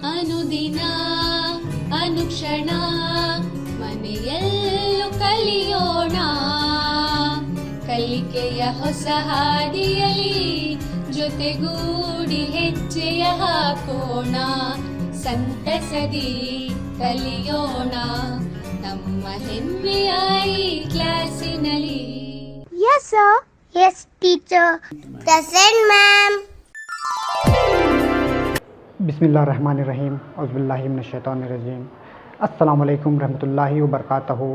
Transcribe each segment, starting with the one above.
ಅನುದಿನ ಅನುಕ್ಷಣ ಮನೆಯಲ್ಲೂ ಕಲಿಯೋಣ, ಕಲಿಕೆಯ ಹೊಸ ಹಾದಿಯಲಿ ಜೊತೆಗೂಡಿ ಹೆಜ್ಜೆಯ ಹಾಕೋಣ, ಸಂತಸದಿ ಕಲಿಯೋಣ ನಮ್ಮ ಹೆಮ್ಮೆಯ ಈ ಕ್ಲಾಸಿನಲ್ಲಿ. Yes sir. Yes teacher. Present ma'am. बिस्मिल्लाहिर्रहमानिर्रहीम औज़ुबिल्लाहि मिनश्शैतानिर्रजीम। अस्सलामु अलैकुम रहमतुल्लाहि व बरकातहू।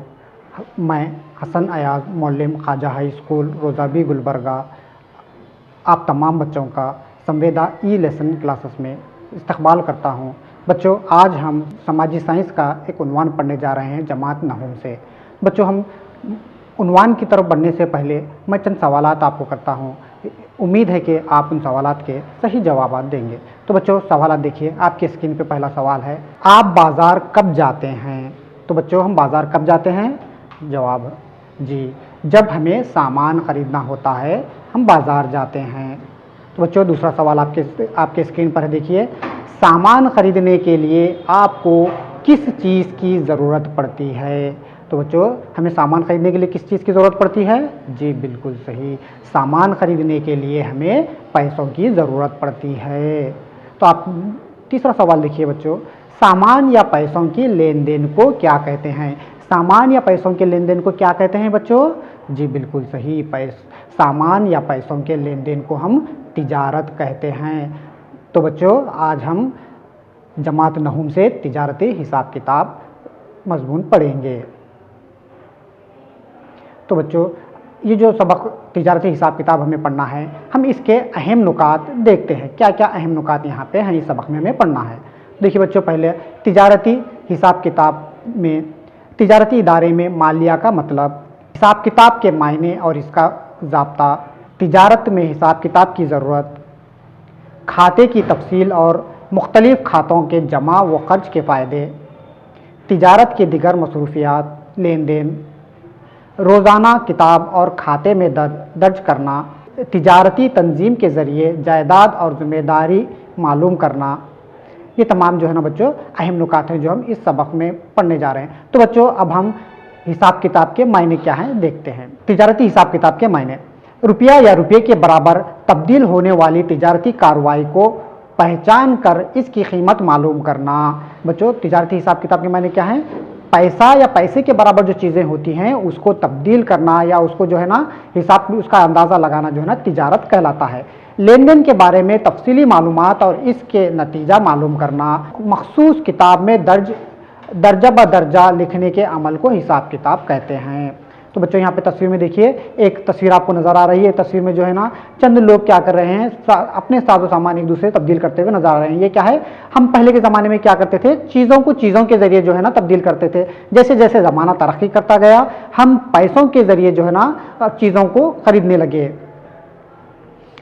मैं हसन अयाज मौलम ख्वाजा हाई स्कूल रोज़ाबी गुलबर्गा आप तमाम बच्चों का संवेदा ई लेसन क्लासेस में इस्तकबाल करता हूँ। बच्चों, आज हम समाजी साइंस का एक उन्वान पढ़ने जा रहे हैं जमात नहूम से। बच्चों, हम उन्वान की तरफ बढ़ने से पहले मैं चंद सवालात आपको करता हूँ। उम्मीद है कि आप उन सवालात के सही जवाब देंगे। तो बच्चों, सवालात देखिए, आपके स्क्रीन पे पहला सवाल है, आप बाज़ार कब जाते हैं? तो बच्चों, हम बाज़ार कब जाते हैं? जवाब जी, जब हमें सामान ख़रीदना होता है हम बाज़ार जाते हैं। तो बच्चों, दूसरा सवाल आपके स्क्रीन पर है, देखिए, सामान ख़रीदने के लिए आपको किस चीज़ की ज़रूरत पड़ती है? तो बच्चों, हमें सामान ख़रीदने के लिए किस चीज़ की ज़रूरत पड़ती है? जी बिल्कुल सही, सामान ख़रीदने के लिए हमें पैसों की ज़रूरत पड़ती है। तो आप तीसरा सवाल देखिए बच्चों, सामान या पैसों की लेन देन को क्या कहते हैं? सामान या पैसों के लेन देन को क्या कहते हैं बच्चों? जी बिल्कुल सही, सामान या पैसों के लेन देन को हम तिजारत कहते हैं। तो बच्चों, आज हम जमात नहूम से तिजारती हिसाब किताब मज़मून पढ़ेंगे। तो बच्चों, ये जो सबक तिजारती हिसाब किताब हमें पढ़ना है, हम इसके अहम नुकात देखते हैं। क्या क्या अहम नुकात यहाँ पे हैं इस सबक में हमें पढ़ना है। देखिए बच्चों, पहले तिजारती हिसाब किताब में, तिजारती इदारे में मालिया का मतलब, हिसाब किताब के मायने और इसका ज़ाब्ता, तिजारत में हिसाब किताब की ज़रूरत, खाते की तफसील और मुख्तलिफ़ खातों के जमा व खर्च के फ़ायदे, तिजारत के दिगर मसरूफियात, लेन देन, रोज़ाना किताब और खाते में दर्ज करना, तिजारती तंजीम के ज़रिए जायदाद और ज़िम्मेदारी मालूम करना, ये तमाम जो है ना बच्चों अहम नुकात हैं जो हम इस सबक में पढ़ने जा रहे हैं। तो बच्चों, अब हम हिसाब किताब के मायने क्या हैं देखते हैं। तिजारती हिसाब किताब के मायने, रुपया या रुपये के बराबर तब्दील होने वाली तिजारती कार्रवाई को पहचान कर इसकी कीमत मालूम करना। बच्चों, तिजारती हिसाब किताब के मायने क्या हैं? पैसा या पैसे के बराबर जो चीज़ें होती हैं उसको तब्दील करना या उसको जो है ना हिसाब उसका अंदाज़ा लगाना जो है ना तिजारत कहलाता है। लेन देन के बारे में तफसीली मालूमात और इसके नतीजा मालूम करना, मखसूस किताब में दर्जा ब दर्जा लिखने के अमल को हिसाब किताब कहते हैं। तो बच्चों, यहाँ पे तस्वीर में देखिए, एक तस्वीर आपको नज़र आ रही है। तस्वीर में जो है ना चंद लोग क्या कर रहे हैं, अपने साजो सामान एक दूसरे तब्दील करते हुए नजर आ रहे हैं। ये क्या है? हम पहले के ज़माने में क्या करते थे, चीज़ों को चीज़ों के ज़रिए जो है ना तब्दील करते थे। जैसे जैसे ज़माना तरक्की करता गया, हम पैसों के ज़रिए जो है ना चीज़ों को ख़रीदने लगे।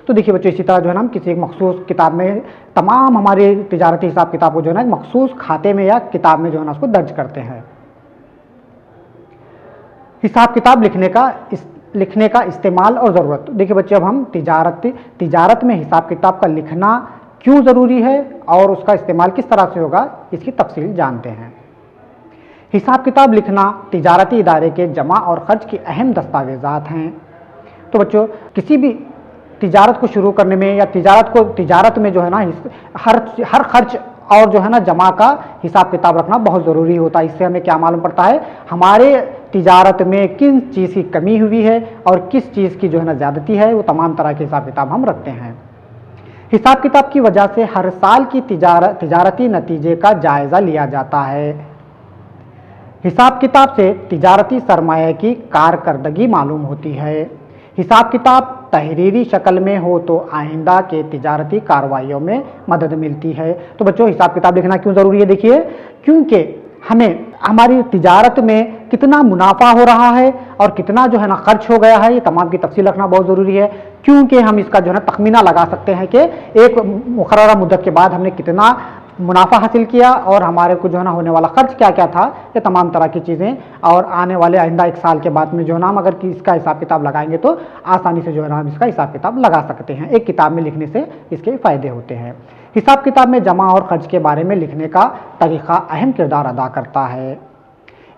तो देखिए बच्चों, इसी तरह जो है ना हम किसी एक मखसूस किताब में तमाम हमारे तिजारती हिसाब किताब को जो है ना मखसूस खाते में या किताब में जो है ना उसको दर्ज करते हैं। हिसाब किताब लिखने का इस्तेमाल और ज़रूरत। देखिए बच्चे, अब हम तिजारत में हिसाब किताब का लिखना क्यों ज़रूरी है और उसका इस्तेमाल किस तरह से होगा इसकी तफसील जानते हैं। हिसाब किताब लिखना तिजारती इदारे के जमा और खर्च की अहम दस्तावेज़ात हैं। तो बच्चों, किसी भी तिजारत को शुरू करने में या तिजारत में जो है ना हर खर्च और जो है ना जमा का हिसाब किताब रखना बहुत ज़रूरी होता है। इससे हमें क्या मालूम पड़ता है, हमारे तिजारत में किन चीज़ की कमी हुई है और किस चीज़ की जो है ना ज़्यादती है, वो तमाम तरह के हिसाब किताब हम रखते हैं। हिसाब किताब की वजह से हर साल की तिजारती नतीजे का जायज़ा लिया जाता है। हिसाब किताब से तिजारती सरमाया की कारकर्दगी मालूम होती है। हिसाब किताब तहरीरी शक्ल में हो तो आइंदा के तिजारती कार्रवाइयों में मदद मिलती है। तो बच्चों, हिसाब किताब लिखना क्यों ज़रूरी है? देखिए, क्योंकि हमें हमारी तिजारत में कितना मुनाफा हो रहा है और कितना जो है ना खर्च हो गया है, ये तमाम की तफसील रखना बहुत ज़रूरी है। क्योंकि हम इसका जो है ना तखमीना लगा सकते हैं कि एक मुकर्ररा मुद्दत के बाद हमने कितना मुनाफा हासिल किया और हमारे को जो है ना होने वाला खर्च क्या क्या था, ये तमाम तरह की चीज़ें, और आने वाले आइंदा 1 साल के बाद में जो है ना हम अगर कि इसका हिसाब किताब लगाएंगे तो आसानी से जो है ना हम इसका हिसाब किताब लगा सकते हैं। एक किताब में लिखने से इसके फ़ायदे होते हैं। हिसाब किताब में जमा और खर्च के बारे में लिखने का तरीक़ा अहम किरदार अदा करता है।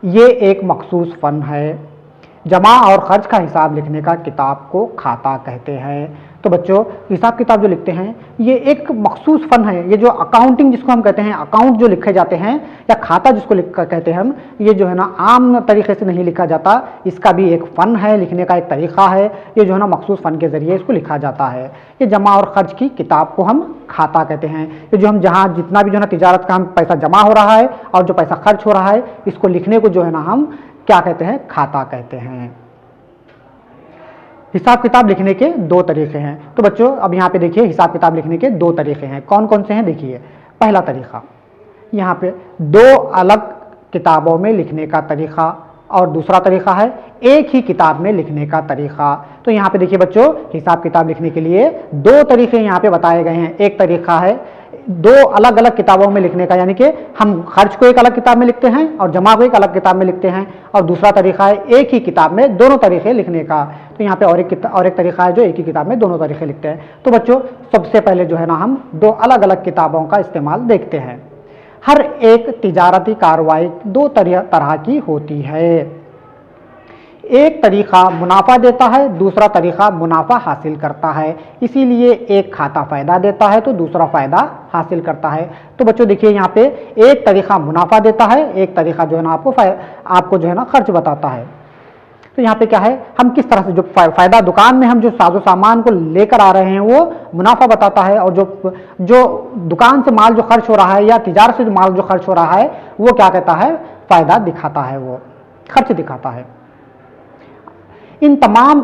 ये एक मखसूस फ़न है। जमा और खर्च का हिसाब लिखने का किताब को खाता कहते हैं। तो बच्चों, हिसाब किताब जो लिखते हैं ये एक मखसूस फ़न है। ये जो अकाउंटिंग जिसको हम कहते हैं, अकाउंट जो लिखे जाते हैं या खाता जिसको कहते हैं हम, ये जो है ना आम तरीके से नहीं लिखा जाता। इसका भी एक फ़न है, लिखने का एक तरीक़ा है। ये जो है ना मखसूस फ़न के ज़रिए इसको लिखा जाता है। ये जमा और खर्च की किताब को हम खाता कहते हैं। ये जो हम जहाँ जितना भी जो है ना तिजारत का हम पैसा जमा हो रहा है और जो पैसा खर्च हो रहा है, इसको लिखने को जो है ना हम क्या कहते हैं, खाता कहते हैं। हिसाब किताब लिखने के 2 तरीके हैं। तो बच्चों अब यहाँ पे देखिए हिसाब किताब लिखने के 2 तरीके हैं। कौन कौन से हैं देखिए। पहला तरीका, यहाँ पे 2 अलग किताबों में लिखने का तरीका, और दूसरा तरीका है एक ही किताब में लिखने का तरीका। तो यहाँ पे देखिए बच्चों, हिसाब किताब लिखने के लिए 2 तरीके यहाँ पे बताए गए हैं। एक तरीका है 2 अलग अलग किताबों में लिखने का, यानी कि हम खर्च को एक अलग किताब में लिखते हैं और जमा को एक अलग किताब में लिखते हैं, और दूसरा तरीका है एक ही किताब में दोनों तरीके लिखने का। तो यहाँ पे और एक तरीका है जो एक ही किताब में दोनों तरीके लिखते हैं। तो बच्चों सबसे पहले जो है ना हम 2 अलग अलग किताबों का इस्तेमाल देखते हैं। हर एक तिजारती कार्रवाई 2 तरह की होती है। एक तरीका मुनाफा देता है, दूसरा तरीका मुनाफा हासिल करता है। इसीलिए एक खाता फ़ायदा देता है तो दूसरा फ़ायदा हासिल करता है। तो बच्चों देखिए यहाँ पे एक तरीका मुनाफा देता है, एक तरीका जो है ना आपको जो है ना खर्च बताता है। तो यहाँ पे क्या है, हम किस तरह से जो फ़ायदा दुकान में हम जो साजो सामान को लेकर आ रहे हैं वो मुनाफा बताता है, और जो दुकान से माल जो खर्च हो रहा है या तिजारत से जो माल जो खर्च हो रहा है वो क्या कहता है, फ़ायदा दिखाता है, वो खर्च दिखाता है। इन तमाम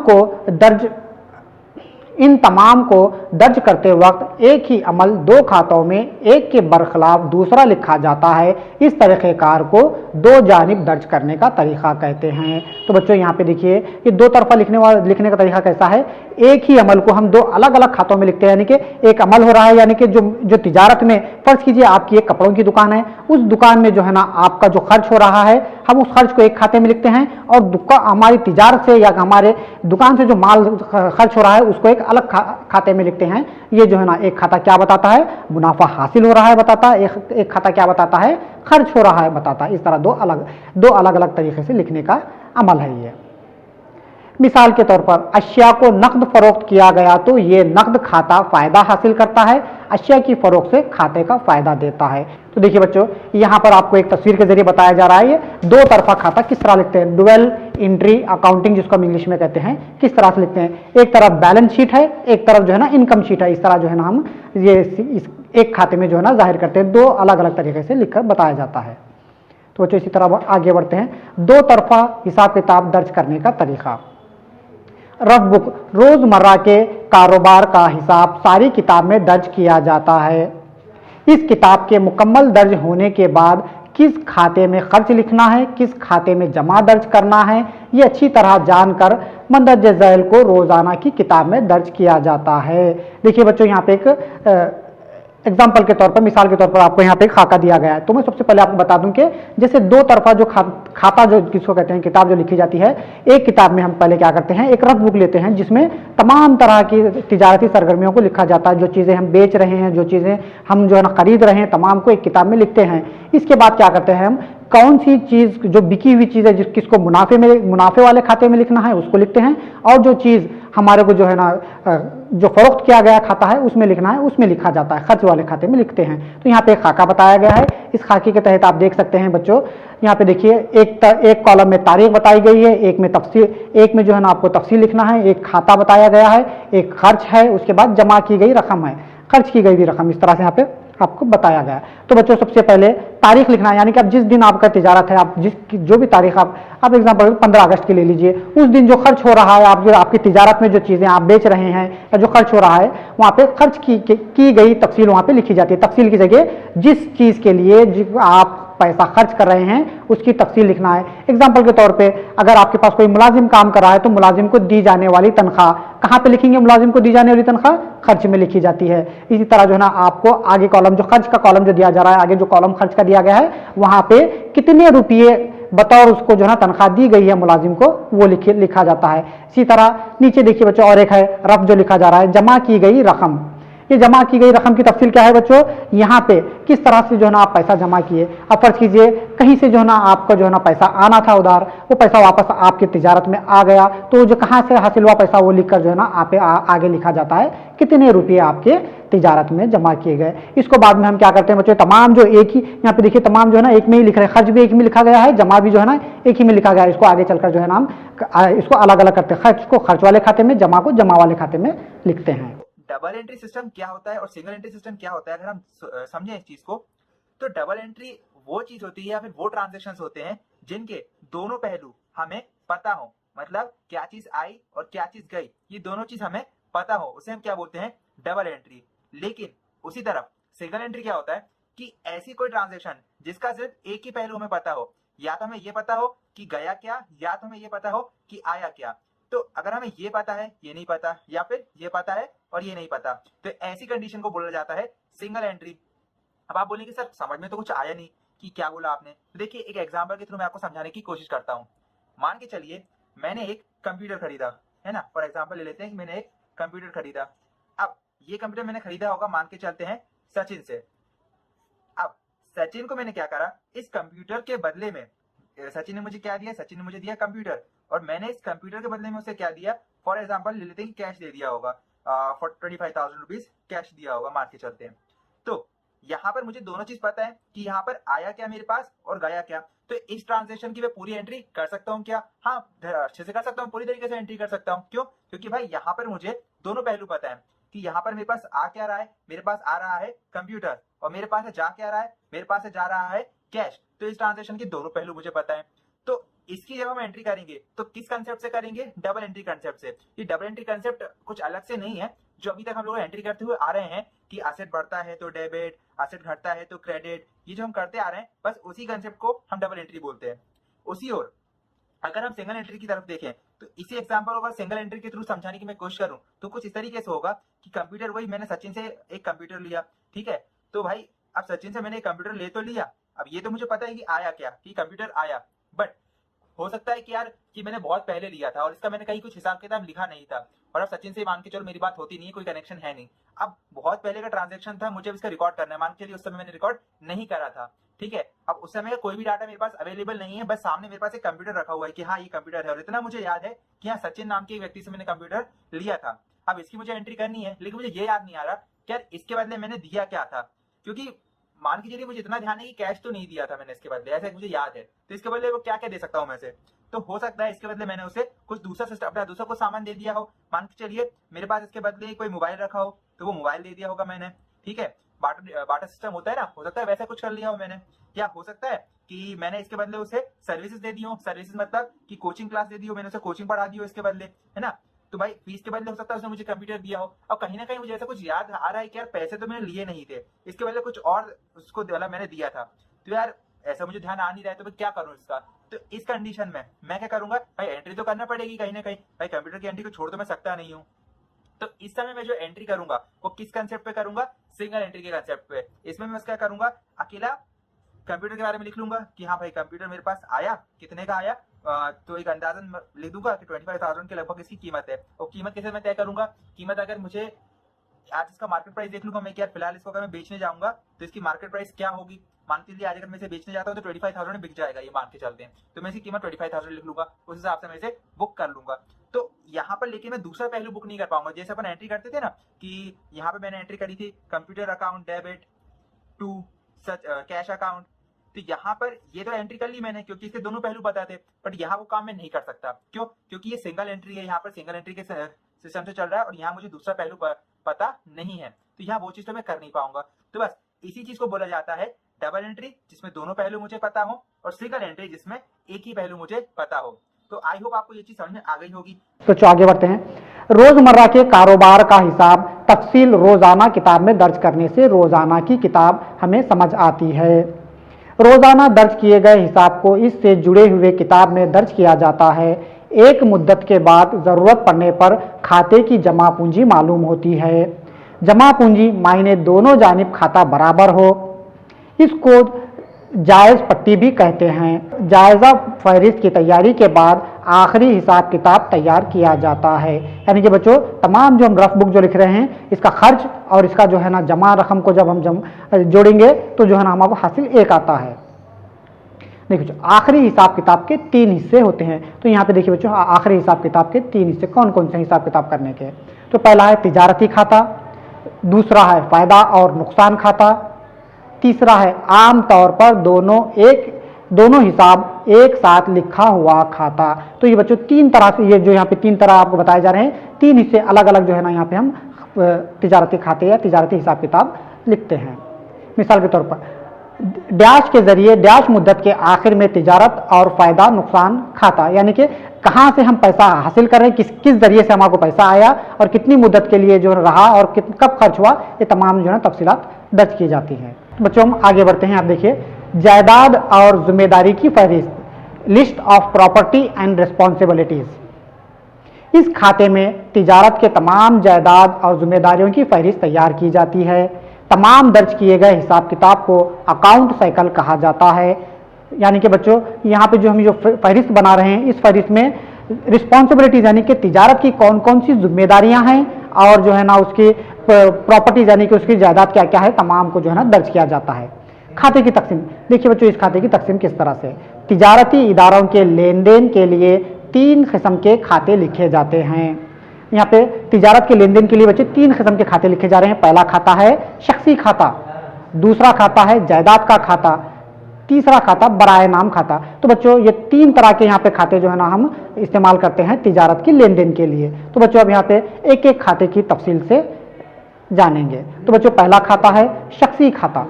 को दर्ज करते वक्त एक ही अमल 2 खातों में एक के बरखिलाफ दूसरा लिखा जाता है। इस तरीक़ेकार को 2 जानिब दर्ज करने का तरीक़ा कहते हैं। तो बच्चों यहाँ पे देखिए ये 2 तरफा लिखने का तरीक़ा कैसा है। एक ही अमल को हम 2 अलग अलग खातों में लिखते हैं, यानी कि एक अमल हो रहा है, यानी कि जो तिजारत में फ़र्ज़ कीजिए आपकी एक कपड़ों की दुकान है, उस दुकान में जो है ना आपका जो खर्च हो रहा है हम उस खर्च को एक खाते में लिखते हैं, और हमारी तिजारत से या हमारे दुकान से जो माल खर्च हो रहा है उसको एक अलग खाते में लिखते हैं। ये जो है ना एक खाता क्या बताता है, मुनाफा हासिल हो रहा है बताता है, एक खाता क्या बताता है, खर्च हो रहा है बताता है। इस तरह 2 अलग अलग तरीके से लिखने का अमल है ये। मिसाल के तौर पर अशिया को नकद फरोख्त किया गया तो ये नकद खाता फ़ायदा हासिल करता है, अशिया की फरोख्त से खाते का फ़ायदा देता है। तो देखिए बच्चों यहाँ पर आपको एक तस्वीर के जरिए बताया जा रहा है ये 2 तरफा खाता किस तरह लिखते हैं, डुअल एंट्री अकाउंटिंग जिसको हम इंग्लिश में कहते हैं, किस तरह से लिखते हैं। एक तरफ बैलेंस शीट है, एक तरफ जो है ना इनकम शीट है। इस तरह जो है ना हम ये इस एक खाते में जो है ना जाहिर करते हैं। 2 अलग अलग तरीके से लिखकर बताया जाता है। तो बच्चों इसी तरह आगे बढ़ते हैं। 2 तरफा हिसाब किताब दर्ज करने का तरीका। रफ बुक रोज़मर्रा के कारोबार का हिसाब सारी किताब में दर्ज किया जाता है। इस किताब के मुकम्मल दर्ज होने के बाद किस खाते में खर्च लिखना है, किस खाते में जमा दर्ज करना है, ये अच्छी तरह जानकर मंदरजे झैल को रोज़ाना की किताब में दर्ज किया जाता है। देखिए बच्चों यहाँ पे एक एग्जाम्पल के तौर पर, मिसाल के तौर पर आपको यहाँ पे खाका दिया गया है। तो मैं सबसे पहले आपको बता दूं कि जैसे 2 तरफा जो खाता जो किसको कहते हैं, किताब जो लिखी जाती है, एक किताब में हम पहले क्या करते हैं, एक रफ बुक लेते हैं जिसमें तमाम तरह की तिजारती सरगर्मियों को लिखा जाता है। जो चीज़ें हम बेच रहे हैं, जो चीज़ें हम जो है ना खरीद रहे हैं, तमाम को एक किताब में लिखते हैं। इसके बाद क्या करते हैं हम, कौन सी चीज़ जो बिकी हुई चीज़ है किसको मुनाफे वाले खाते में लिखना है उसको लिखते हैं, और जो चीज़ हमारे को जो है ना जो फरोख्त किया गया खाता है उसमें लिखना है, उसमें लिखा जाता है, खर्च वाले खाते में लिखते हैं। तो यहाँ पे एक खाका बताया गया है। इस खाके के तहत आप देख सकते हैं बच्चों, यहाँ पे देखिए एक कॉलम में तारीख बताई गई है, एक में तफसील, एक में जो है ना आपको तफसील लिखना है, एक खाता बताया गया है, एक खर्च है, उसके बाद जमा की गई रकम है, खर्च की गई भी रकम, इस तरह से यहाँ पे आपको बताया गया है। तो बच्चों सबसे पहले तारीख लिखना है, यानी कि अब जिस दिन आपका तिजारत है, आप जो भी तारीख आप एग्जाम्पल 15 अगस्त की ले लीजिए, उस दिन जो खर्च हो रहा है, आपकी तिजारत में जो चीज़ें आप बेच रहे हैं या जो खर्च हो रहा है, वहाँ पे खर्च की गई तफसील वहाँ पे लिखी जाती है। तफसील की जगह जिस चीज़ के लिए आप पैसा खर्च कर रहे हैं उसकी तफसील लिखना है। एग्जाम्पल के तौर पे अगर आपके पास कोई मुलाजिम काम कर रहा है तो मुलाजिम को दी जाने वाली तनख्वाह कहाँ पे लिखेंगे? मुलाजिम को दी जाने वाली तनख्वाह खर्च में लिखी जाती है। इसी तरह जो है ना आपको आगे कॉलम जो खर्च का कॉलम जो दिया जा रहा है, आगे जो कॉलम खर्च का दिया गया है वहां पे कितने रुपये बतौर उसको जो है ना तनख्वाह दी गई है मुलाजिम को वो लिखा जाता है। इसी तरह नीचे देखिए बच्चों और एक है रफ जो लिखा जा रहा है, जमा की गई रकम। ये जमा की गई रकम की तफसील क्या है बच्चों? यहाँ पे किस तरह से जो है ना आप पैसा जमा किए। अब फर्ज कीजिए कहीं से जो है ना आपका जो है ना पैसा आना था उधार, वो पैसा वापस आपकी तिजारत में आ गया, तो जो कहाँ से हासिल हुआ पैसा वो लिखकर जो है ना आप आगे लिखा जाता है कितने रुपये आपके तिजारत में जमा किए गए। इसको बाद में हम क्या करते हैं बच्चों, तमाम जो एक ही यहाँ पे देखिए तमाम जो है ना एक में ही लिख रहे हैं, खर्च भी एक में लिखा गया है, जमा भी जो है ना एक ही में लिखा गया है। इसको आगे चलकर जो है ना हम इसको अलग अलग करते हैं, खर्च को खर्च वाले खाते में, जमा को जमा वाले खाते में लिखते हैं। डबल एंट्री सिस्टम क्या होता है और सिंगल एंट्री सिस्टम क्या होता है, अगर हम समझें इस चीज को, तो डबल एंट्री वो चीज होती है या फिर वो ट्रांजेक्शन होते हैं जिनके दोनों पहलू हमें पता हो, मतलब क्या चीज आई और क्या चीज गई, ये दोनों चीज हमें पता हो, उसे हम क्या बोलते हैं? Double entry. लेकिन उसी तरफ सिंगल एंट्री क्या होता है कि ऐसी कोई ट्रांजेक्शन जिसका सिर्फ एक ही पहलू हमें पता हो, या तो हमें ये पता हो कि गया क्या, या तो हमें ये पता हो कि आया क्या। तो अगर हमें ये पता है, ये नहीं पता, या फिर ये पता है और ये नहीं पता, तो ऐसी कंडीशन को बोला जाता है सिंगल एंट्री। अब आप बोलेंगे सर समझ में तो कुछ आया नहीं कि क्या बोला आपने। देखिए एक एग्जांपल के थ्रू मैं आपको समझाने की कोशिश करता हूँ। मान के चलिए मैंने एक कंप्यूटर खरीदा है ना, फॉर एग्जांपल ले लेते हैं कि मैंने एक कंप्यूटर खरीदा। अब ये कंप्यूटर मैंने खरीदा होगा, मान के चलते हैं सचिन से। अब सचिन को मैंने क्या करा, इस कंप्यूटर के बदले में सचिन ने मुझे क्या दिया? सचिन ने मुझे दिया कंप्यूटर, और मैंने इस कंप्यूटर के बदले में उसे क्या दिया? फॉर एग्जाम्पल ले लेते हैं कैश दे दिया होगा, फॉर 25,000 रुपीज कैश दिया होगा, मान के चलते हैं। तो यहाँ पर मुझे दोनों चीज पता है कि यहाँ पर आया क्या मेरे पास और गया क्या। तो इस ट्रांजेक्शन की मैं पूरी एंट्री कर सकता हूँ क्या? हाँ, अच्छे से कर सकता हूँ, पूरी तरीके से एंट्री कर सकता हूँ। क्यों? क्योंकि भाई यहाँ पर मुझे दोनों पहलू पता है कि यहाँ पर मेरे पास आ क्या रहा है, मेरे पास आ रहा है कंप्यूटर, और मेरे पास जा क्या रहा है, मेरे पास जा रहा है कैश। तो इस ट्रांजेक्शन के दोनों पहलू मुझे पता है। तो इसकी जब हम एंट्री करेंगे तो किस कंसेप्ट से करेंगे? डबल एंट्री कंसेप्ट से। ये डबल एंट्री कंसेप्ट कुछ अलग से नहीं है जो अभी तक हम लोग एंट्री करते हुए आ रहे हैं कि एसेट बढ़ता है तो डेबिट, एसेट घटता है तो क्रेडिट, ये जो हम करते आ रहे हैं बस उसी कंसेप्ट को हम डबल एंट्री बोलते हैं। उसी और अगर हम सिंगल एंट्री की तरफ देखें तो इसी एग्जांपल को अगर सिंगल एंट्री के थ्रू समझाने की मैं कोशिश करूं तो कुछ इस तरीके से होगा कि कंप्यूटर, वही मैंने सचिन से एक कंप्यूटर लिया, ठीक है। तो भाई अब सचिन से मैंने एक कंप्यूटर ले तो लिया, अब ये तो मुझे पता है कि आया क्या, कि कंप्यूटर आया, बट हो सकता है कि यार कि मैंने बहुत पहले लिया था और इसका मैंने कहीं कुछ हिसाब किताब लिखा नहीं था, और अब सचिन से मान के चलो मेरी बात होती नहीं है, कोई कनेक्शन है नहीं। अब बहुत पहले का ट्रांजैक्शन था, मुझे इसका रिकॉर्ड करना है, मान के चलिए उस समय मैंने रिकॉर्ड नहीं करा था, ठीक है। अब उस समय का कोई भी डाटा मेरे पास अवेलेबल नहीं है, बस सामने मेरे पास एक कंप्यूटर रखा हुआ है कि हाँ ये कंप्यूटर है, और इतना मुझे याद है कि हाँ सचिन नाम के एक व्यक्ति से मैंने कंप्यूटर लिया था। अब इसकी मुझे एंट्री करनी है, लेकिन मुझे ये याद नहीं आ रहा कि यार इसके बदले मैंने दिया क्या था, क्योंकि मान के चलिए मुझे इतना ध्यान है कि कैश तो नहीं दिया था मैंने इसके बदले, ऐसा मुझे याद है। तो इसके बदले वो क्या क्या दे सकता हूँ मैं से, तो हो सकता है इसके बदले मैंने उसे कुछ दूसरा सिस्टम, अपना दूसरा कुछ सामान दे दिया हो। मान के चलिए मेरे पास इसके बदले कोई मोबाइल रखा हो तो वो मोबाइल दे दिया होगा मैंने, ठीक है। बाटा सिस्टम होता है ना, हो सकता है वैसा कुछ कर लिया हो मैंने, या हो सकता है कि मैंने इसके बदले उसे सर्विसेज दे दी हो। सर्विसेज मतलब कि कोचिंग क्लास दे दी हो, मैंने उसे कोचिंग पढ़ा दी हो इसके बदले, है ना। तो भाई फीस के बदले हो सकता है उसने मुझे कंप्यूटर दिया हो। अब कहीं ना कहीं मुझे ऐसा कुछ याद आ रहा है कि यार पैसे तो मैंने लिए नहीं थे, इसके बदले कुछ और उसको मैंने दिया था। तो यार ऐसा मुझे ध्यान आ नहीं रहा है, तो मैं क्या करूं इसका। तो इस कंडीशन में मैं क्या करूंगा, भाई एंट्री तो करना पड़ेगी कहीं ना कहीं, भाई कंप्यूटर की एंट्री को छोड़ तो मैं सकता नहीं हूँ। तो इस समय मैं जो एंट्री करूंगा वो किस कंसेप्ट पे करूंगा, सिंगल एंट्री के कंसेप्ट पे। इसमें मैं क्या करूंगा, अकेला कंप्यूटर के बारे में लिख लूंगा कि हाँ भाई कंप्यूटर मेरे पास आया, कितने का आया, तो एक अंदाजन लिख दूंगा कि 25,000 के लगभग इसकी कीमत है। और कीमत कैसे मैं तय करूंगा, कीमत अगर मुझे आज इसका मार्केट प्राइस देख लूंगा मैं कि यार फिलहाल इसको अगर मैं बेचने जाऊंगा तो इसकी मार्केट प्राइस क्या होगी। मान के लिए आज अगर मैं इसे बेचने जाता हूँ तो 25,000 में बिक जाएगा, ये मान के चलते हैं, तो मैं इसकी कीमत 25,000 लिख लूंगा, उस हिसाब से मैं इसे बुक कर लूंगा। तो यहाँ पर लेकिन मैं दूसरा पहलू बुक नहीं कर पाऊंगा। जैसे अपन एंट्री करते थे ना कि यहाँ पे मैंने एंट्री करी थी computer account debit to such cash account, तो यहाँ पर ये तो एंट्री कर ली मैंने क्योंकि इसके दोनों पहलू पता थे, बट यहाँ वो काम मैं नहीं कर सकता। क्यों? क्योंकि ये सिंगल एंट्री है, यहाँ पर सिंगल एंट्री के सिस्टम से चल रहा है और यहाँ मुझे दूसरा पहलू पता नहीं है, तो यहाँ वो चीज तो मैं कर नहीं पाऊंगा। तो बस इसी चीज को बोला जाता है डबल एंट्री, जिसमें दोनों पहलू मुझे पता हो, और सिंगल एंट्री जिसमें एक ही पहलू मुझे पता हो। तो आई होप आपको ये चीज समझ में आ गई होगी। तो आगे बढ़ते हैं। रोजमर्रा के कारोबार का हिसाब तफसील रोजाना किताब में दर्ज करने से रोजाना की किताब हमें समझ आती है। रोजाना दर्ज किए गए हिसाब को इससे जुड़े हुए किताब में दर्ज किया जाता है। एक मुद्दत के बाद जरूरत पड़ने पर खाते की जमा पूंजी मालूम होती है। जमा पूंजी मायने दोनों जानिब खाता बराबर हो, इसको जायज़ पट्टी भी कहते हैं। जायज़ा फहरिस्त की तैयारी के बाद आखिरी हिसाब किताब तैयार किया जाता है। यानी कि बच्चों तमाम जो हम रफ बुक जो लिख रहे हैं इसका खर्च और इसका जो है ना जमा रकम को जब हम जोड़ेंगे तो जो है ना हमारे हासिल एक आता है। देखिए बच्चों आखिरी हिसाब किताब के 3 हिस्से होते हैं। तो यहाँ पे देखिए बच्चों आखिरी हिसाब किताब के 3 हिस्से कौन कौन से हिसाब किताब करने के। तो पहला है तिजारती खाता, दूसरा है फायदा और नुकसान खाता, तीसरा है आम तौर पर दोनों हिसाब एक साथ लिखा हुआ खाता। तो ये बच्चों 3 तरह से, ये जो यहाँ पे 3 तरह आपको बताए जा रहे हैं, 3 हिस्से अलग अलग जो है ना यहाँ पे हम तिजारती खाते या तिजारती हिसाब किताब लिखते हैं। मिसाल के तौर पर डैश के जरिए डैश मुद्दत के आखिर में तिजारत और फायदा नुकसान खाता, यानी कि कहाँ से हम पैसा हासिल कर रहे हैं, किस जरिए से हमारे पैसा आया और कितनी मुद्दत के लिए जो रहा और कब खर्च हुआ, ये तमाम जो है तफसीलात दर्ज की जाती है। बच्चों हम आगे बढ़ते हैं। आप देखिए जायदाद और जिम्मेदारी की फहरिस्त, list of property and responsibilities. इस खाते में तिजारत के तमाम जायदाद और जिम्मेदारियों की फहरिस्त तैयार की जाती है। तमाम दर्ज किए गए हिसाब किताब को अकाउंट साइकिल कहा जाता है। यानी कि बच्चों यहाँ पे जो हम जो फहरिस्त बना रहे हैं, इस फहरिस्त में रिस्पॉन्सिबिलिटीज यानी कि तिजारत की कौन कौन सी जिम्मेदारियां हैं और जो है ना उसकी प्रॉपर्टीज यानी कि उसकी जायदाद क्या क्या है, तमाम को जो है ना दर्ज किया जाता है। खाते की तकसीम देखिए बच्चों, इस खाते की तकसीम किस तरह से। तिजारती इदारों के लेन देन के लिए 3 किस्म के खाते लिखे जाते हैं। यहाँ पे तिजारत के लेन देन के लिए बच्चे 3 किस्म के खाते लिखे जा रहे हैं। पहला खाता है शख्सी खाता, दूसरा खाता है जायदाद का खाता, तीसरा खाता बराए नाम खाता। तो बच्चों ये 3 तरह के यहाँ पे खाते जो है ना हम इस्तेमाल करते हैं तिजारत की लेन देन के लिए। तो बच्चों अब यहाँ पे एक एक खाते की तफसील से जानेंगे। तो बच्चों पहला खाता है शख्सी खाता।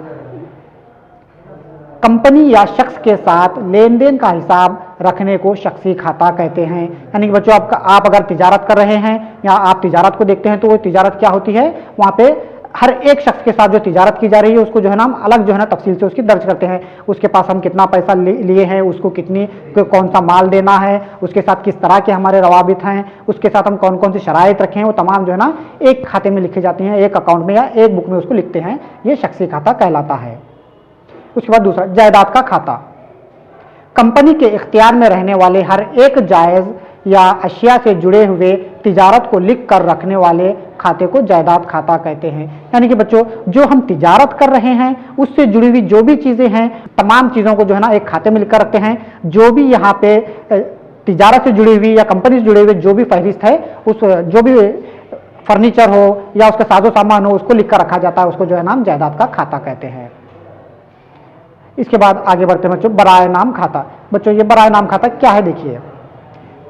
कंपनी या शख्स के साथ लेन देन का हिसाब रखने को शख्सी खाता कहते हैं। यानी कि बच्चों आप अगर तिजारत कर रहे हैं या आप तिजारत को देखते हैं तो वो तिजारत क्या होती है, वहाँ पे हर एक शख्स के साथ जो तिजारत की जा रही है उसको जो है ना हम अलग जो है ना तफसील से उसकी दर्ज करते हैं। उसके पास हम कितना पैसा लिए हैं, उसको कौन सा माल देना है, उसके साथ किस तरह के हमारे रवाबित हैं, उसके साथ हम कौन कौन सी शराइत रखे हैं, वो तमाम जो है ना एक खाते में लिखी जाती हैं, एक अकाउंट में या एक बुक में उसको लिखते हैं। ये शख्सी खाता कहलाता है। उसके बाद दूसरा जायदाद का खाता। कंपनी के इख्तियार में रहने वाले हर एक जायज़ या अशिया से जुड़े हुए तिजारत को लिख कर रखने वाले खाते को जायदाद खाता कहते हैं। यानी कि बच्चों जो हम तिजारत कर रहे हैं उससे जुड़ी हुई जो भी चीज़ें हैं, तमाम चीज़ों को जो है ना एक खाते में लिख कर रखते हैं। जो भी यहाँ पे तिजारत से जुड़ी हुई या कंपनी से जुड़े हुए जो भी फहरिस्त है, उस जो भी फर्नीचर हो या उसका साजो सामान हो, उसको लिख कर रखा जाता है, उसको जो है ना हम जायदाद का खाता कहते हैं। इसके बाद आगे बढ़ते हैं बच्चों बराए नाम खाता। बच्चों ये बराए नाम खाता क्या है, देखिए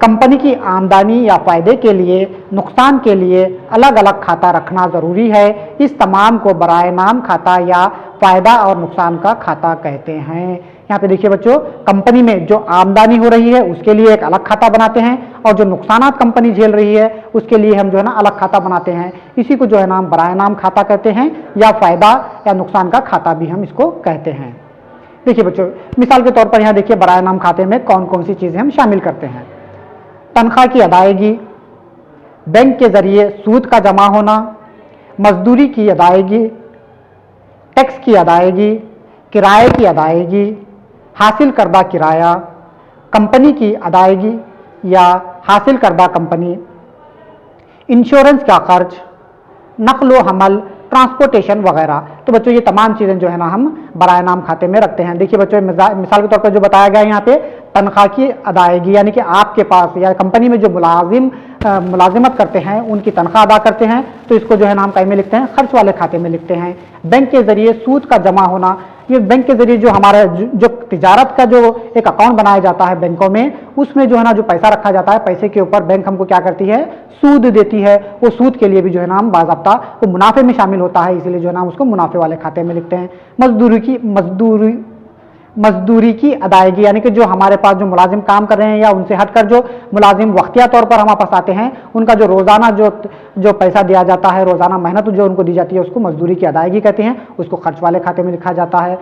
कंपनी की आमदनी या फायदे के लिए नुकसान के लिए अलग अलग खाता रखना ज़रूरी है। इस तमाम को बराए नाम खाता या फायदा और नुकसान का खाता कहते हैं। यहाँ पे देखिए बच्चों कंपनी में जो आमदनी हो रही है उसके लिए एक अलग खाता बनाते हैं और जो नुकसान कंपनी झेल रही है उसके लिए हम जो है ना अलग खाता बनाते हैं। इसी को जो है ना बराए नाम खाता कहते हैं या फायदा या नुकसान का खाता भी हम इसको कहते हैं। देखिए बच्चों मिसाल के तौर पर यहाँ देखिए बराए नाम खाते में कौन कौन सी चीज़ें हम शामिल करते हैं। तनख्वाह की अदायगी, बैंक के जरिए सूद का जमा होना, मजदूरी की अदायगी, टैक्स की अदायगी, किराए की अदायगी, हासिल करदा किराया, कंपनी की अदायगी या हासिल करदा कंपनी, इंश्योरेंस का खर्च, नकलो हमल, ट्रांसपोर्टेशन वगैरह। तो बच्चों ये तमाम चीज़ें जो है ना हम बराए नाम खाते में रखते हैं। देखिए बच्चों मिसाल के तौर पर जो बताया गया है यहाँ पे तनख्वाह की अदायगी, यानी कि आपके पास या कंपनी में जो मुलाजिमत करते हैं उनकी तनख्वाह अदा करते हैं, तो इसको जो है ना हम कहीं में लिखते हैं, खर्च वाले खाते में लिखते हैं। बैंक के जरिए सूद का जमा होना, ये बैंक के जरिए जो हमारा जो तिजारत का जो एक अकाउंट बनाया जाता है बैंकों में, उसमें जो है ना जो पैसा रखा जाता है, पैसे के ऊपर बैंक हमको क्या करती है, सूद देती है। वो सूद के लिए भी जो है ना हम बाज़ाब्ता वो मुनाफे में शामिल होता है, इसलिए जो है ना उसको मुनाफे वाले खाते में लिखते हैं। मजदूरी की अदायगी, यानी कि जो हमारे पास जो मुलाजिम काम कर रहे हैं या उनसे हटकर जो मुलाजिम वक्तिया तौर पर हमारे पास आते हैं, उनका जो रोज़ाना जो पैसा दिया जाता है, रोज़ाना मेहनत जो उनको दी जाती है, उसको मजदूरी की अदायगी कहते हैं। उसको खर्च वाले खाते में लिखा जाता है।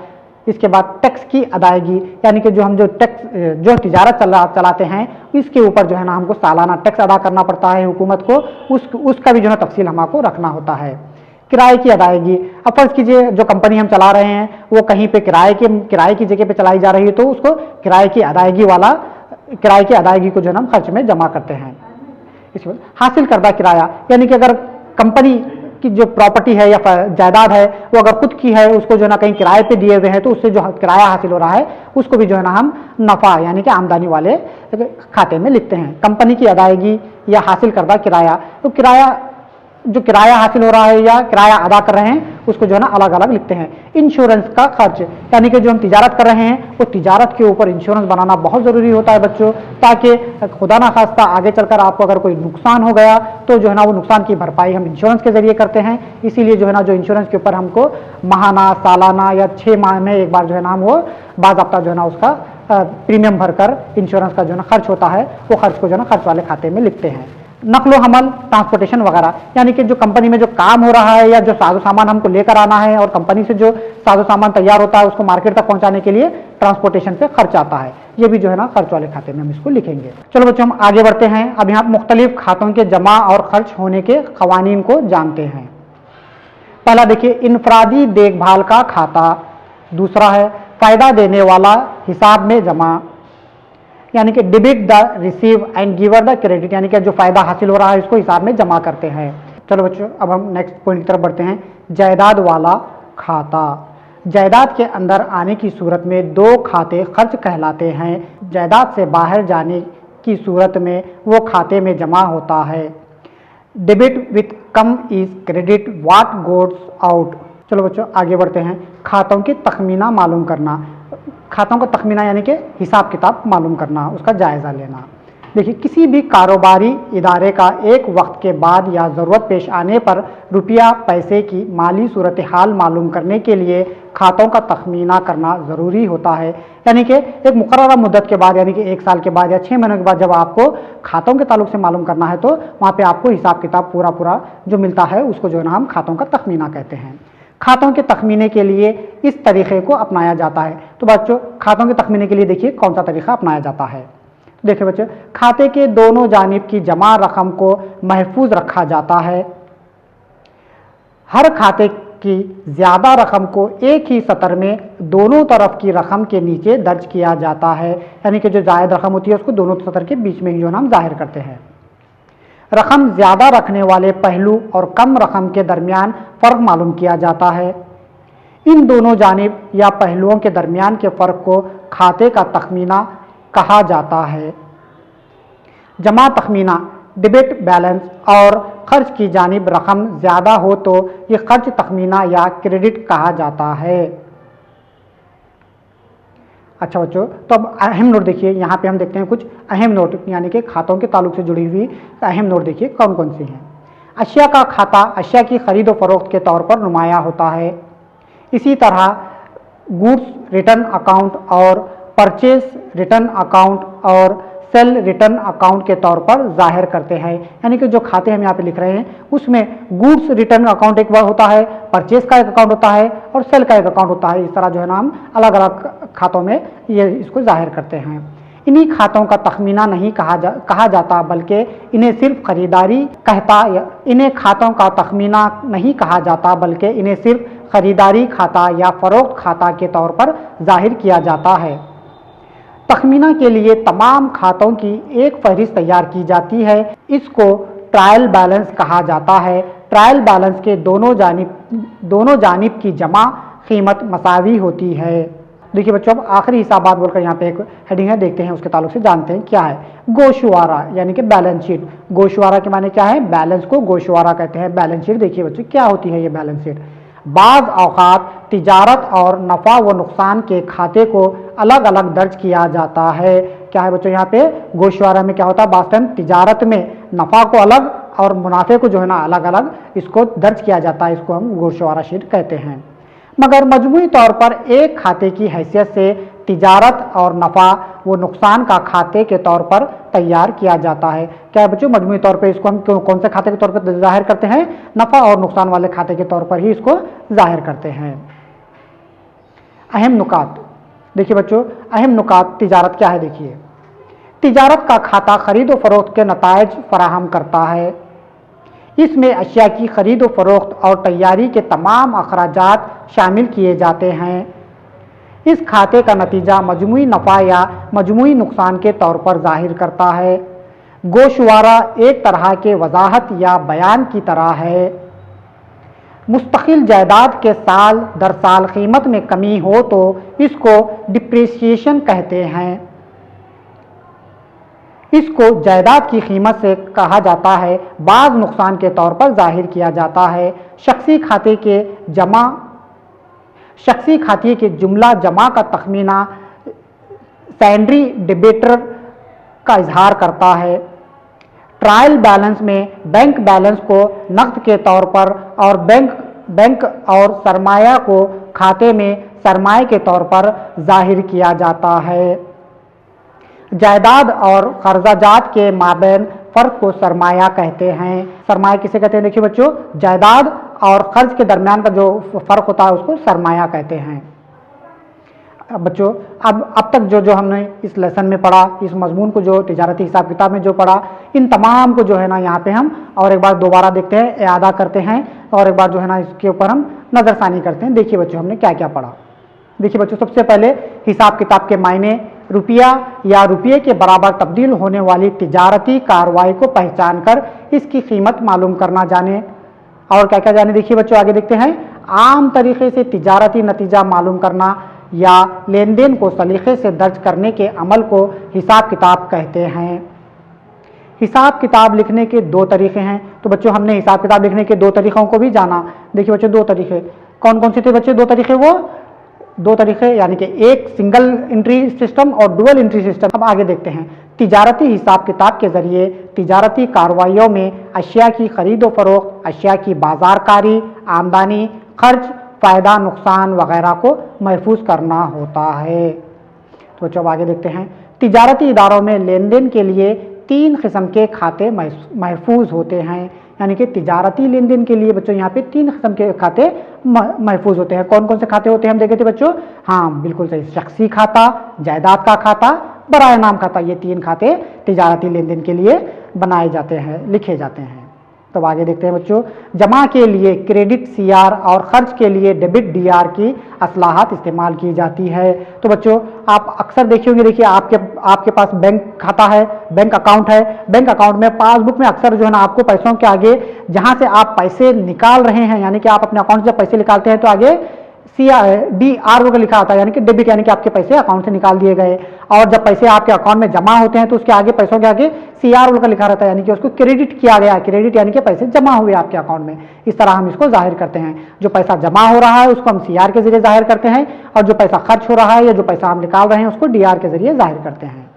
इसके बाद टैक्स की अदायगी, यानी कि जो हम जो टैक्स जो तिजारत चलाते हैं इसके ऊपर जो है ना हमको सालाना टैक्स अदा करना पड़ता है हुकूमत को, उसका भी जो है तफसील हमको रखना होता है। किराए की अदायगी, अब फर्ज कीजिए जो कंपनी हम चला रहे हैं वो कहीं पे किराए की जगह पे चलाई जा रही है, तो उसको किराए की अदायगी को जो है ना हम खर्च में जमा करते हैं। इसके बाद हासिल करदा किराया, यानी कि अगर कंपनी की जो प्रॉपर्टी है या जायदाद है वो अगर खुद की है, उसको जो है ना कहीं किराए पे दिए हुए हैं, तो उससे जो किराया हासिल हो रहा है उसको भी जो है ना हम नफ़ा यानी कि आमदनी वाले खाते में लिखते हैं। कंपनी की अदायगी या हासिल करदा किराया, तो किराया हासिल हो रहा है या किराया अदा कर रहे हैं उसको जो है ना अलग अलग लिखते हैं। इंश्योरेंस का खर्च, यानी कि जो हम तिजारत कर रहे हैं वो तिजारत के ऊपर इंश्योरेंस बनाना बहुत ज़रूरी होता है बच्चों, ताकि खुदा ना खास्ता आगे चलकर आपको अगर कोई नुकसान हो गया तो जो है ना वो नुकसान की भरपाई हम इंश्योरेंस के जरिए करते हैं। इसीलिए जो है ना जो इंश्योरेंस के ऊपर हमको माहाना, सालाना या 6 माह में एक बार जो है ना हम वो बाज़ाब्ता जो है ना उसका प्रीमियम भरकर इंश्योरेंस का जो है ना खर्च होता है वो खर्च को जो है ना खर्च वाले खाते में लिखते हैं। नकलो हमल, ट्रांसपोर्टेशन वगैरह, यानी कि जो कंपनी में जो काम हो रहा है या जो साजो सामान हमको लेकर आना है और कंपनी से जो साजो सामान तैयार होता है उसको मार्केट तक पहुंचाने के लिए ट्रांसपोर्टेशन पे खर्च आता है, ये भी जो है ना खर्च वाले खाते में हम इसको लिखेंगे। चलो बच्चों हम आगे बढ़ते हैं। अब यहाँ मुख्तलिफ खातों के जमा और खर्च होने के कवानीन को जानते हैं। पहला देखिए इनफरादी देखभाल का खाता, दूसरा है फायदा देने वाला हिसाब में जमा, यानी कि debit the receive and giver the credit, यानी कि जो फायदा हासिल हो रहा है इसको हिसाब में जमा करते हैं। चलो बच्चों अब हम नेक्स्ट पॉइंट की तरफ बढ़ते हैं। जायदाद वाला खाता, जायदाद के अंदर आने की सूरत में 2 खाते खर्च कहलाते हैं। जायदाद से बाहर जाने की सूरत में वो खाते में जमा होता है। Debit with come is credit what goes out. चलो बच्चों आगे बढ़ते हैं। खातों की तखमीना मालूम करना, खातों का तखमीना यानी कि हिसाब किताब मालूम करना, उसका जायज़ा लेना। देखिए किसी भी कारोबारी इदारे का एक वक्त के बाद या ज़रूरत पेश आने पर रुपया पैसे की माली सूरत हाल मालूम करने के लिए खातों का तखमीना करना ज़रूरी होता है। यानी कि एक मुकर्ररा मुद्दत के बाद यानी कि 1 साल के बाद या 6 महीनों के बाद जब आपको खातों के ताल्लुक से मालूम करना है तो वहाँ पर आपको हिसाब किताब पूरा जो मिलता है उसको जो है ना हम खातों का तखमीना कहते हैं। खातों के तखमीने के लिए इस तरीक़े को अपनाया जाता है। तो बच्चों खातों के तखमीने के लिए देखिए कौन सा तरीक़ा अपनाया जाता है। देखिए बच्चों खाते के दोनों जानिब की जमा रकम को महफूज रखा जाता है। हर खाते की ज़्यादा रकम को एक ही सतर में दोनों तरफ की रकम के नीचे दर्ज किया जाता है, यानी कि जो जायद रकम होती है उसको दोनों सतर के बीच में ही जो हम जाहिर करते हैं। रकम ज़्यादा रखने वाले पहलू और कम रकम के दरमियान फ़र्क मालूम किया जाता है। इन दोनों जानिब या पहलुओं के दरमियान के फ़र्क को खाते का तखमीना कहा जाता है। जमा तखमीना, डेबिट बैलेंस और खर्च की जानिब रकम ज़्यादा हो तो ये खर्च तखमीना या क्रेडिट कहा जाता है। अच्छा बच्चों तो अब अहम नोट देखिए, यहाँ पे हम देखते हैं कुछ अहम नोट यानी कि खातों के ताल्लुक से जुड़ी हुई अहम नोट देखिए कौन कौन सी हैं। अशिया का खाता अशिया की ख़रीद व फरोख्त के तौर पर नुमाया होता है। इसी तरह गुड्स रिटर्न अकाउंट और परचेज रिटर्न अकाउंट और सेल रिटर्न अकाउंट के तौर पर जाहिर करते हैं। यानी कि जो खाते हम यहाँ पे लिख रहे हैं उसमें गुड्स रिटर्न अकाउंट एक बार होता है, परचेज का एक अकाउंट होता है और सेल का एक अकाउंट होता है। इस तरह जो है ना हम अलग अलग खातों में ये इसको जाहिर करते हैं। इन्हीं खातों का तखमीना नहीं कहा जाता बल्कि इन्हें सिर्फ खरीदारी कहता। इन्हें खातों का तखमीना नहीं कहा जाता बल्कि इन्हें सिर्फ खरीदारी खाता या फरोख्त खाता के तौर पर जाहिर किया जाता है। तखमीना के लिए तमाम खातों की एक फहरिस्त तैयार की जाती है। इसको ट्रायल बैलेंस कहा जाता है। ट्रायल बैलेंस के दोनों जानिब की जमा कीमत मसावी होती है। देखिए बच्चों अब आखिरी हिसाबात बोलकर यहाँ पे एक हेडिंग है, देखते हैं उसके ताल्लुक से जानते हैं क्या है। गोशवारा यानी कि बैलेंस शीट। गोशवारा के माने क्या है, बैलेंस को गोशवारा कहते हैं। बैलेंस शीट देखिए बच्चों क्या होती है ये बैलेंस शीट। बाज़ औक़ात तिजारत और नफ़ा व नुकसान के खाते को अलग अलग दर्ज किया जाता है। क्या है बच्चों यहाँ पे गोशवारा में क्या होता है, बाज़ टाइम तिजारत में नफ़ा को अलग और मुनाफे को जो है ना अलग अलग इसको दर्ज किया जाता है, इसको हम गोशवारा शीट कहते हैं। मगर मजमूई तौर पर एक खाते की हैसियत से तिजारत और नफ़ा व नुकसान का खाते के तौर पर तैयार किया जाता है। क्या है बच्चों, मजमूई तौर पर इसको हम कौन से खाते के तौर पर जाहिर करते हैं, नफ़ा और नुकसान वाले खाते के तौर पर ही इसको जाहिर करते हैं। अहम नुकात। देखिए बच्चों, अहम नुकात तिजारत क्या है। देखिए, तिजारत का खाता खरीद व फरोख्त के नतायज फराहम करता है। इसमें अशिया की खरीद व फरोख्त और तैयारी के तमाम अखराजात शामिल किए जाते हैं। इस खाते का नतीजा मजमूई नफ़ा या मजमूई नुकसान के तौर पर जाहिर करता है। गोशवारा एक तरह के वजाहत या बयान की तरह है। मुस्तकिल जायदाद के साल दर साल कीमत में कमी हो तो इसको डिप्रिसिएशन कहते हैं। इसको जायदाद की कीमत से कहा जाता है, बाज़ नुकसान के तौर पर जाहिर किया जाता है। शख्सी खाते के जुमला जमा का तखमीना सैंड्री डिबेटर का इजहार करता है। ट्रायल बैलेंस में बैंक बैलेंस को नकद के तौर पर और बैंक और सरमाया को खाते में सरमाए के तौर पर जाहिर किया जाता है। जायदाद और कर्जाजात के माबैन फ़र्क को सरमाया कहते हैं। सरमाया किसे कहते हैं? देखिए बच्चों, जायदाद और कर्ज के दरमियान का जो फ़र्क होता है उसको सरमाया कहते हैं। अब बच्चों, अब तक जो हमने इस लेसन में पढ़ा, इस मजमून को जो तिजारती हिसाब किताब में जो पढ़ा, इन तमाम को जो है ना यहाँ पे हम और एक बार दोबारा देखते हैं, इआदा करते हैं और एक बार जो है ना इसके ऊपर हम नज़रसानी करते हैं। देखिए बच्चों, हमने क्या क्या पढ़ा। देखिए बच्चों, सबसे पहले हिसाब किताब के मायने, रुपया या रुपये के बराबर तब्दील होने वाली तिजारती कार्रवाई को पहचान कर इसकी कीमत मालूम करना जाने। और क्या क्या जाने, देखिए बच्चों आगे देखते हैं। आम तरीके से तिजारती नतीजा मालूम करना या लेन देन को सलीके से दर्ज करने के अमल को हिसाब किताब कहते हैं। हिसाब किताब लिखने के दो तरीके हैं। तो बच्चों, हमने हिसाब किताब लिखने के दो तरीक़ों को भी जाना। देखिए बच्चों, दो तरीके कौन कौन से थे बच्चों? दो तरीके यानी कि एक सिंगल एंट्री सिस्टम और डुअल एंट्री सिस्टम। अब आगे देखते हैं। तिजारती हिसाब किताब के ज़रिए तिजारती कार्रवाइयों में अशिया की खरीद व फरोख्त, अशिया की बाजारकारी, आमदनी, खर्च, फ़ायदा, नुकसान वगैरह को महफूज करना होता है। तो बच्चों, अब आगे देखते हैं। तिजारती इदारों में लेन देन के लिए 3 किस्म के खाते महफूज होते हैं। यानी कि तिजारती लेन देन के लिए बच्चों यहाँ पे 3 किस्म के खाते महफूज होते हैं। कौन कौन से खाते होते हैं हम देखे थे बच्चों? हाँ, बिल्कुल सही। शख्सी खाता, जायदाद का खाता, बराए नाम खाता, ये 3 खाते तिजारती लेन देन के लिए बनाए जाते हैं, लिखे जाते हैं। तो आगे देखते हैं बच्चों। जमा के लिए क्रेडिट CR और खर्च के लिए डेबिट DR की असलाहत इस्तेमाल की जाती है। तो बच्चों, आप अक्सर देखे होंगे, देखिए आपके पास बैंक खाता है, बैंक अकाउंट है। बैंक अकाउंट में पासबुक में अक्सर जो है ना आपको पैसों के आगे जहां से आप पैसे निकाल रहे हैं, यानी कि आप अपने अकाउंट से पैसे निकालते हैं तो आगे DR वगैरह लिखा आता है, यानी कि डेबिट, यानी कि आपके पैसे अकाउंट से निकाल दिए गए। और जब पैसे आपके अकाउंट में जमा होते हैं तो उसके आगे पैसों के आगे CR वगैरह लिखा रहता है, यानी कि उसको क्रेडिट किया गया। क्रेडिट यानी कि पैसे जमा हुए आपके अकाउंट में। इस तरह हम इसको जाहिर करते हैं। जो पैसा जमा हो रहा है उसको हम CR के जरिए जाहिर करते हैं, और जो पैसा खर्च हो रहा है या जो पैसा हम निकाल रहे हैं उसको DR के जरिए जाहिर करते हैं।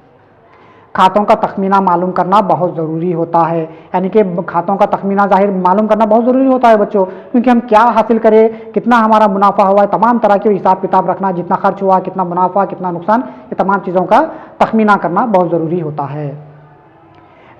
खातों का तखमीना मालूम करना बहुत ज़रूरी होता है। यानी कि खातों का तखमीना जाहिर मालूम करना बहुत ज़रूरी होता है बच्चों, क्योंकि हम क्या हासिल करें, कितना हमारा मुनाफा हुआ है, तमाम तरह के हिसाब किताब रखना, जितना खर्च हुआ, कितना मुनाफा, कितना नुकसान, ये तमाम चीज़ों का तखमीना करना बहुत ज़रूरी होता है।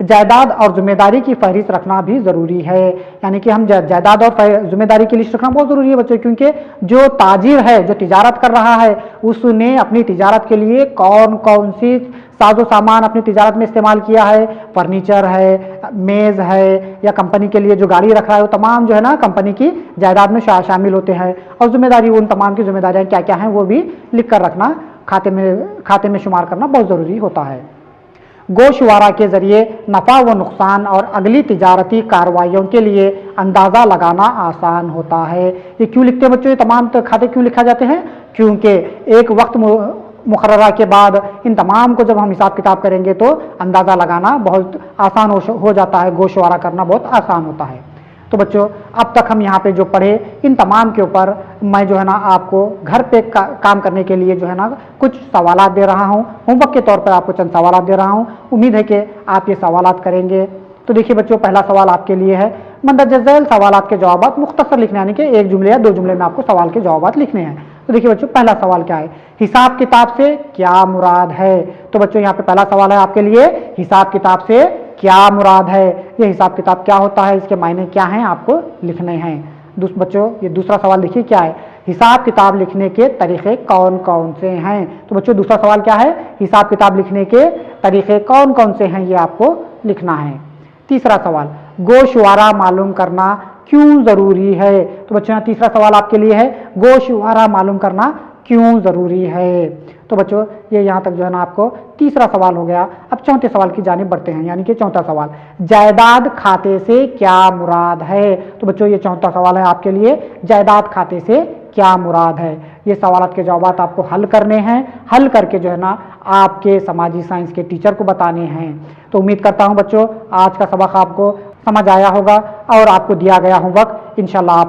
जायदाद और जिम्मेदारी की फहरिस्त रखना भी ज़रूरी है। यानी कि हम जायदाद और जिम्मेदारी की लिस्ट रखना बहुत ज़रूरी है बच्चों, क्योंकि जो ताजिर है, जो तिजारत कर रहा है, उसने अपनी तिजारत के लिए कौन कौन सी साजो सामान अपनी तिजारत में इस्तेमाल किया है। फर्नीचर है, मेज़ है, या कंपनी के लिए जो गाड़ी रख रहा है, वो तमाम जो है ना कंपनी की जायदाद में शामिल होते हैं। और जिम्मेदारी, उन तमाम की जिम्मेदारियाँ क्या क्या हैं वो भी लिख कर रखना, खाते में शुमार करना बहुत ज़रूरी होता है। गोशवारा के ज़रिए नफ़ा व नुकसान और अगली तिजारती कार्रवाइयों के लिए अंदाज़ा लगाना आसान होता है। ये क्यों लिखते हैं बच्चों? ये तमाम खाते क्यों लिखा जाते हैं? क्योंकि एक वक्त मुकर्ररा के बाद इन तमाम को जब हम हिसाब किताब करेंगे तो अंदाज़ा लगाना बहुत आसान हो जाता है, गोशवारा करना बहुत आसान होता है। तो बच्चों, अब तक हम यहाँ पे जो पढ़े, इन तमाम के ऊपर मैं जो है ना आपको घर पे काम करने के लिए जो है ना कुछ सवालात दे रहा हूँ। होमवर्क के तौर पर आपको चंद सवालात दे रहा हूँ। उम्मीद है कि आप ये सवालात करेंगे। तो देखिए बच्चों, पहला सवाल आपके लिए है। मंदरजा झैल सवालात के जवाब मुख्तसर लिखने, यानी कि 1 जुमले या 2 जुमले में आपको सवाल के जवाब लिखने हैं। तो देखिए बच्चों, पहला सवाल क्या है? हिसाब किताब से क्या मुराद है? तो बच्चों, यहाँ पे पहला सवाल है आपके लिए, हिसाब किताब से क्या मुराद है? ये हिसाब किताब क्या होता है, इसके मायने क्या हैं, आपको लिखने हैं। बच्चों, ये दूसरा सवाल देखिए क्या है? हिसाब किताब लिखने के तरीके कौन कौन से हैं। तो बच्चों दूसरा सवाल क्या है, हिसाब किताब लिखने के तरीके कौन कौन से हैं, ये आपको लिखना है। तीसरा सवाल, गोशवारा मालूम करना क्यों ज़रूरी है। तो बच्चों यहाँ तीसरा सवाल आपके लिए है, गोशवारा मालूम करना क्यों ज़रूरी है। तो बच्चों ये यहाँ तक जो है ना आपको तीसरा सवाल हो गया। अब चौथे सवाल की जानिब बढ़ते हैं, यानी कि चौथा सवाल, जायदाद खाते से क्या मुराद है। तो बच्चों ये चौथा सवाल है आपके लिए, जायदाद खाते से क्या मुराद है। ये सवालात के जवाब आपको हल करने हैं, हल करके जो है ना आपके समाजी साइंस के टीचर को बताने हैं। तो उम्मीद करता हूँ बच्चों आज का सबक आपको समझ आया होगा और आपको दिया गया होमवर्क इंशाल्लाह आप